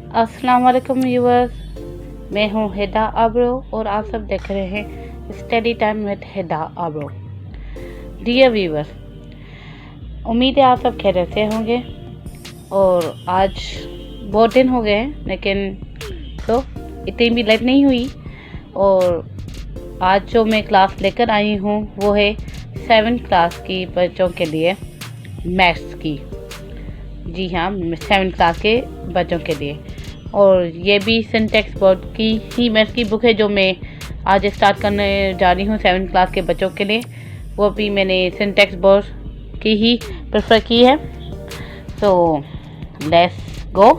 अस्सलाम वालेकुम व्यूअर्स, मैं हूँ हिदा आबरो और आप सब देख रहे हैं study time with Hida Abro. Dear viewers, उम्मीद है आप सब खैरियत से होंगे और आज बहुत दिन हो गए हैं, लेकिन तो इतनी भी लेट नहीं हुई। और आज जो मैं क्लास लेकर आई हूँ वो है 7th क्लास की बच्चों के लिए मैथ्स की। जी हाँ, 7th क्लास के बच्चों के लिए। और ये भी सिंटेक्स बोर्ड की ही मैथ्स की बुक है जो मैं आज स्टार्ट करने जा रही हूँ 7th क्लास के बच्चों के लिए। वो भी मैंने सिंटेक्स बोर्ड की ही प्रेफर की है। So let's go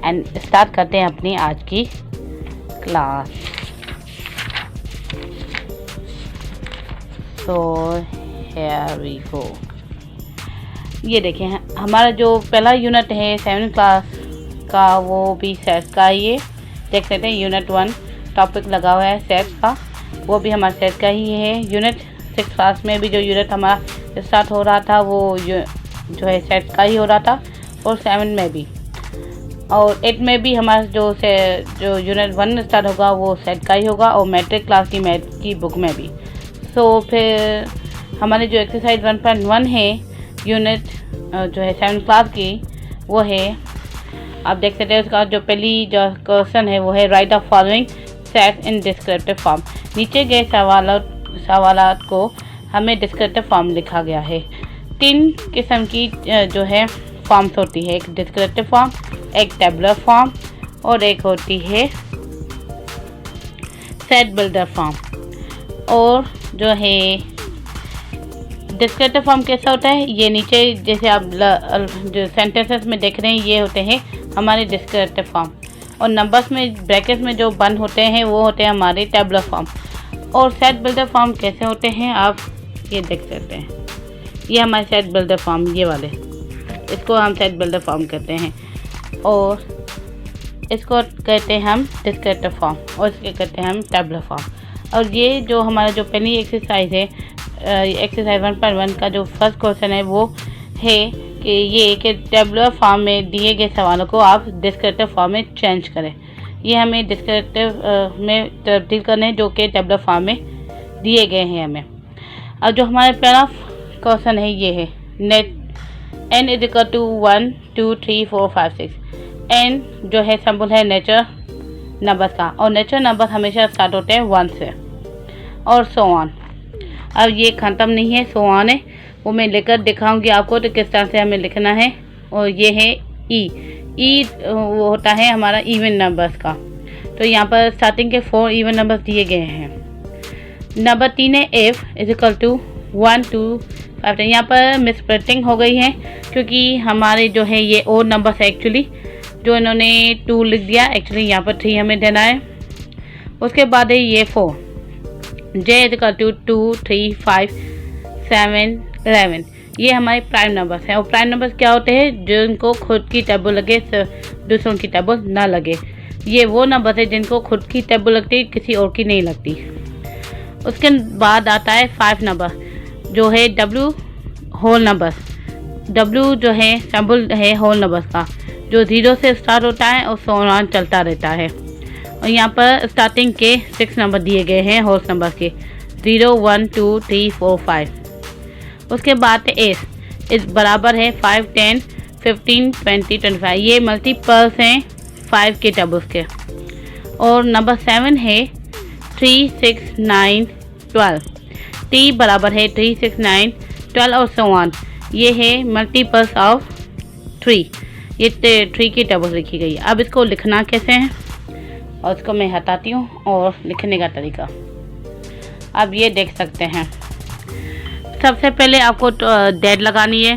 and start करते हैं अपनी आज की class. So here we go. ये देखें, हमारा जो पहला यूनिट है 7th क्लास का वो भी सेट का ही है। देख सकते हैं यूनिट 1 टॉपिक लगा हुआ है सेट का, वो भी हमारा सेट का ही है। यूनिट 6 क्लास में भी जो यूनिट हमारा स्टार्ट हो रहा था वो जो है सेट का ही हो रहा था, और 7 में भी और 8 में भी हमारा जो यूनिट 1 स्टार्ट होगा वो सेट का ही होगा, और मैट्रिक क्लास की मैथ की बुक में भी। सो फिर हमारे जो एक्सरसाइज 1.1 है यूनिट जो है 7th क्लास की, वो है, आप देख सकते हैं उसका जो पहली जो क्वेश्चन है वो है right the following set in descriptive form. नीचे गए सवालात को हमें डिस्क्रिप्टिव फॉर्म लिखा गया है। 3 किस्म की जो है फॉर्म्स होती है, एक डिस्क्रिप्टिव फॉर्म, एक टेबुलर फॉर्म और एक होती है सेट बिल्डर फॉर्म। और जो है डिस्क्रिप्टिव फॉर्म कैसा होता है, ये नीचे जैसे आप जो सेंटेंसेस में देख रहे हैं ये होते हैं हमारे डिस्क्रिप्टिव फॉर्म, और नंबर्स में ब्रैकेट्स में जो बंद होते हैं वो होते हैं हमारे टेबुलर फॉर्म। और सेट बिल्डर फॉर्म कैसे होते हैं आप ये देख सकते हैं, ये हमारे सेट बिल्डर फॉर्म, ये वाले, इसको हम सेट बिल्डर फॉर्म कहते हैं, और इसको कहते हैं हम डिस्क्रिप्टिव फॉर्म, और इसके कहते हैं हम टेबुलर फॉर्म। और ये जो हमारा जो पहली एक्सरसाइज है एक्सरसाइज 1.1 का जो फर्स्ट क्वेश्चन है वो है कि ये कि टेबुलर फॉर्म में दिए गए सवालों को आप डिस्क्रिप्टिव फॉर्म में चेंज करें। ये हमें डिस्क्रिप्टिव में तब्दील करने हैं जो कि टेबुलर फॉर्म में दिए गए हैं हमें। और जो हमारा पहला क्वेश्चन है ये है नेट n = 1 2 3 4 5 6। n जो है सिंबल है नेचर नंबर का, और नेचर नंबर हमेशा स्टार्ट होते हैं 1 से, और सो ऑन। अब ये ख़त्म नहीं है, सो ऑन है, वो मैं लेकर दिखाऊंगी आपको तो किस तरह से हमें लिखना है। और ये है ई वो होता है हमारा इवन नंबर्स का। तो यहाँ पर स्टार्टिंग के 4 इवन नंबर्स दिए गए हैं। नंबर 3 है f = 1 2 5 10। यहाँ पर मिसप्रिंटिंग हो गई है क्योंकि हमारे जो है ये और नंबर्स है एक्चुअली, जो इन्होंने 2 लिख दिया, एक्चुअली यहाँ पर 3 हमें देना है। उसके बाद है ये 4 j = 2 3 5 7 11। ये हमारे प्राइम नंबर्स हैं, और प्राइम नंबर्स क्या होते हैं जिनको खुद की टेबल लगे, दूसरों की टेबल ना लगे। ये वो नंबर है जिनको खुद की टेबल लगती है, किसी और की नहीं लगती। उसके बाद आता है 5 नंबर जो है w होल नंबर। w जो है सिंबल है होल नंबर्स का, जो 0 से स्टार्ट होता है और सो ऑन चलता रहता है। और यहाँ पर स्टार्टिंग के 6 नंबर दिए गए हैं होल नंबर के, 0 1 2 3 4 5। उसके बाद इस बराबर है 5 10 15 20 25। ये मल्टीपल्स हैं 5 के टेबल्स के। और नंबर 7 है 3 6 9 12। t बराबर है 3 6 9 12 और सो ऑन। ये है मल्टीपल्स ऑफ 3, ये 3 की टेबल लिखी गई। अब इसको लिखना कैसे है, और इसको मैं हटाती हूँ और लिखने का तरीका अब ये देख सकते हैं। सबसे पहले आपको डेट लगानी है,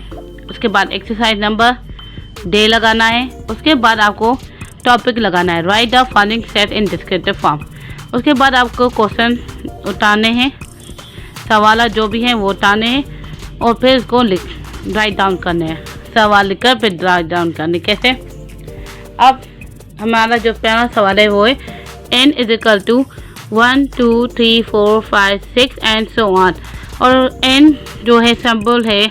उसके बाद एक्सरसाइज नंबर डे लगाना है, उसके बाद आपको टॉपिक लगाना है right the following set in descriptive form. उसके बाद आपको क्वेश्चन उतारने हैं, सवाल जो भी हैं वो उतारने हैं, और फिर इसको राइट डाउन करने हैं, सवाल लिखकर फिर राइट डाउन करने। कैसे, अब हमारा जो पहला सवाल है वो है n = 1 2 3 4 5 6 एंड सो ऑन। और n जो है सिंबल है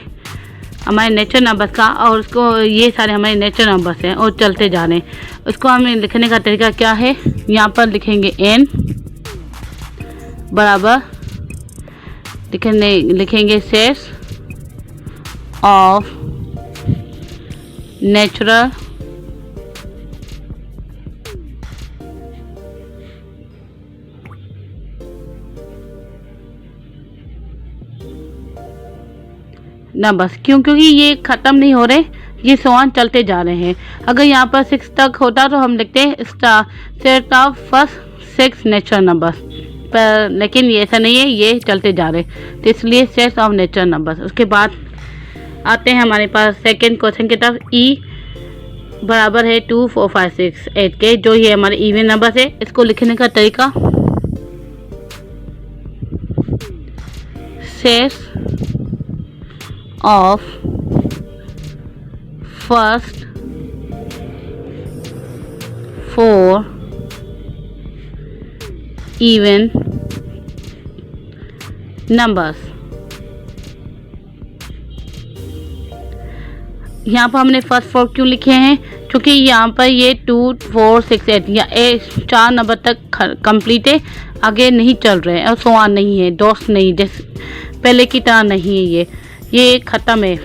हमारे नेचुरल नंबर्स का, और उसको ये सारे हमारे नेचुरल नंबर्स हैं और चलते जा रहे हैं। उसको हमें लिखने का तरीका क्या है, यहाँ पर लिखेंगे n बराबर लिखेंगे सेट्स ऑफ नेचुरल नंबर्स। क्योंकि ये ख़त्म नहीं हो रहे, ये सवाल चलते जा रहे हैं। अगर यहाँ पर 6 तक होता तो हम लिखते हैं set of first 6 natural numbers, पर लेकिन ये ऐसा नहीं है, ये चलते जा रहे, तो इसलिए सेट्स ऑफ नेचुरल नंबर्स। उसके बाद आते हैं हमारे पास सेकेंड क्वेश्चन की तरफ। ई बराबर है 2 4 5 6 8 के, जो ये हमारे इवन नंबर्स है। इसको लिखने का तरीका, sets of first 4 even numbers। यहाँ पर हमने फर्स्ट 4 क्यों लिखे हैं, क्योंकि यहाँ पर ये 2 4 6 8 या 4 नंबर तक कंप्लीट है, आगे नहीं चल रहे हैं और सवाल नहीं है, दोस्त नहीं, जैसे पहले की तरह नहीं है, ये ख़त्म है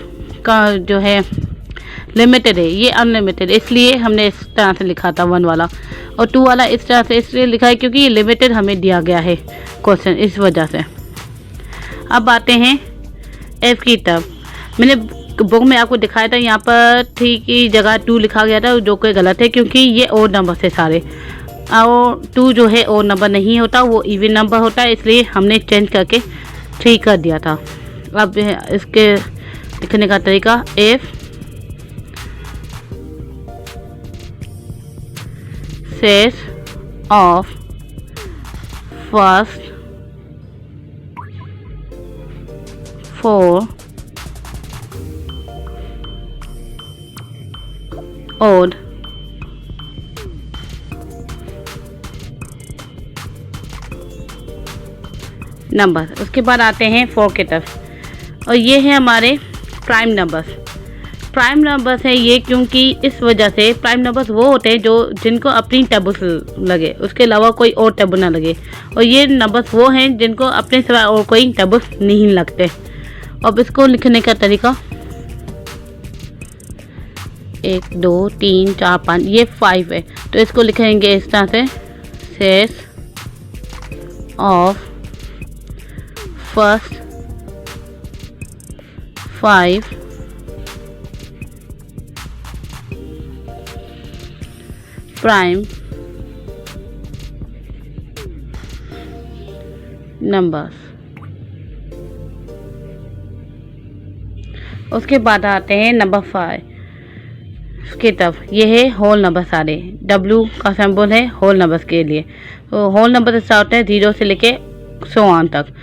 का जो है लिमिटेड है, ये अनलिमिटेड, इसलिए हमने इस तरह से लिखा था 1 वाला। और 2 वाला इस तरह से इसलिए लिखा है क्योंकि ये लिमिटेड हमें दिया गया है क्वेश्चन, इस वजह से। अब आते हैं एफ की तरफ। मैंने बुक में आपको दिखाया था, यहाँ पर 3 की जगह 2 लिखा गया था, जो कि गलत है क्योंकि ये ओड नंबर से सारे, और 2 जो है ओड नंबर नहीं होता, वो इवन नंबर होता है, इसलिए हमने चेंज करके 3 कर दिया था। अब इसके लिखने का तरीका, if sets of first 4 odd number. उसके बाद आते हैं 4 की तरफ, और ये है हमारे प्राइम नंबर्स। प्राइम नंबर्स है ये क्योंकि इस वजह से प्राइम नंबर्स वो होते हैं जो जिनको अपनी टेबल लगे, उसके अलावा कोई और टेबल ना लगे, और ये नंबर्स वो हैं जिनको अपने सिवा और कोई टेबल नहीं लगते। अब इसको लिखने का तरीका, 1 2 3 4 5, ये 5 है, तो इसको लिखेंगे इस तरह से, sets of first 5 prime numbers. उसके बाद आते हैं नंबर 5 की तरफ। ये है होल नंबर सारे, W का सिंबल है होल नंबर्स के लिए। तो होल नंबर स्टार्ट होते हैं 0 से लेके 100 तक।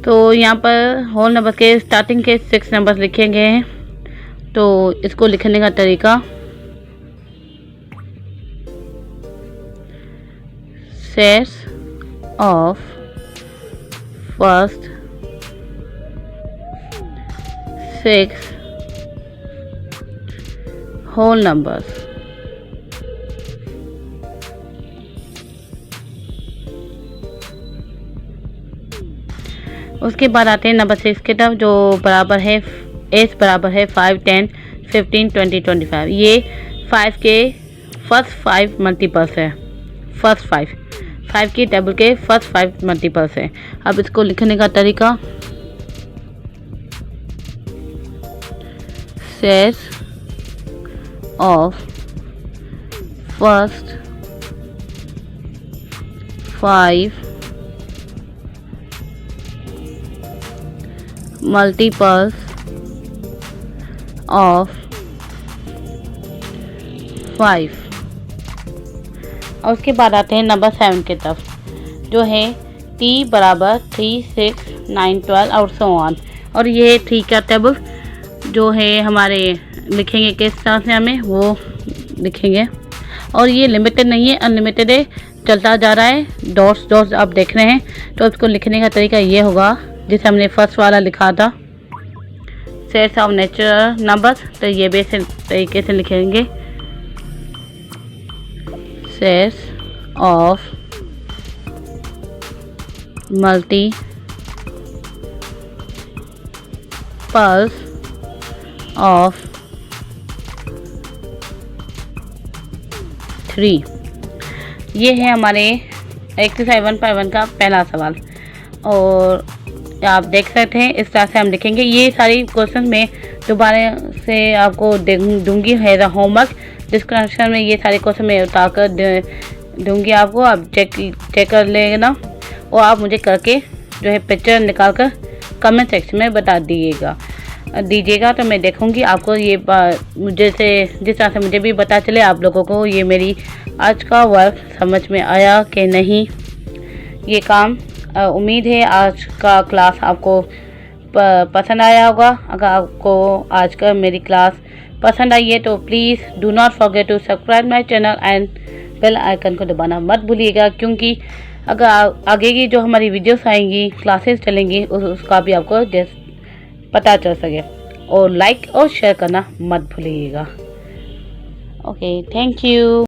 तो यहाँ पर होल नंबर के स्टार्टिंग के 6 नंबर्स लिखे गए हैं, तो इसको लिखने का तरीका, sets of first 6 whole numbers. उसके बाद आते हैं नंबर 6 की तरफ, जो बराबर है एस बराबर है 5 10 15 20 25। ये 5 के फर्स्ट 5 मल्टीपल्स है, फर्स्ट 5 की टेबल के फर्स्ट 5 मल्टीपल्स है। अब इसको लिखने का तरीका, sets of first 5 multiples of 5। और उसके बाद आते हैं नंबर 7 की तरफ, जो है t बराबर 3 6 9 12 और so on। और ये 3 का टेबल जो है हमारे लिखेंगे किस तरह से, हमें वो लिखेंगे। और ये लिमिटेड नहीं है, अनलिमिटेड है, चलता जा रहा है, डॉट्स डॉट्स आप देख रहे हैं। तो इसको लिखने का तरीका ये होगा जिसे हमने फर्स्ट वाला लिखा था, सेट्स ऑफ नेचुरल नंबर्स, तो ये भी इस तरीके से लिखेंगे, सेट्स ऑफ मल्टीपल्स ऑफ 3। ये है हमारे एक्सरसाइज 1.1 का पहला सवाल। और आप देख सकते हैं इस तरह से हम लिखेंगे। ये सारी क्वेश्चन में दोबारा से आपको दूंगी है होमवर्क, डिस्क्रिप्शन में ये सारे क्वेश्चन में उतार दूंगी आपको, आप चेक कर लेना और आप मुझे करके जो है पिक्चर निकाल कर कमेंट सेक्शन में बता दीजिएगा, तो मैं देखूंगी आपको ये मुझे से जिस तरह से मुझे भी पता चले आप लोगों को ये मेरी आज का वर्क समझ में आया कि नहीं ये काम। उम्मीद है आज का क्लास आपको पसंद आया होगा। अगर आपको आज का मेरी क्लास पसंद आई है तो please do not forget to subscribe my channel and bell icon को दबाना मत भूलिएगा, क्योंकि अगर आगे की जो हमारी वीडियोस आएंगी, क्लासेस चलेंगी, उसका भी आपको पता चल सके। और लाइक और शेयर करना मत भूलिएगा। Okay, thank you.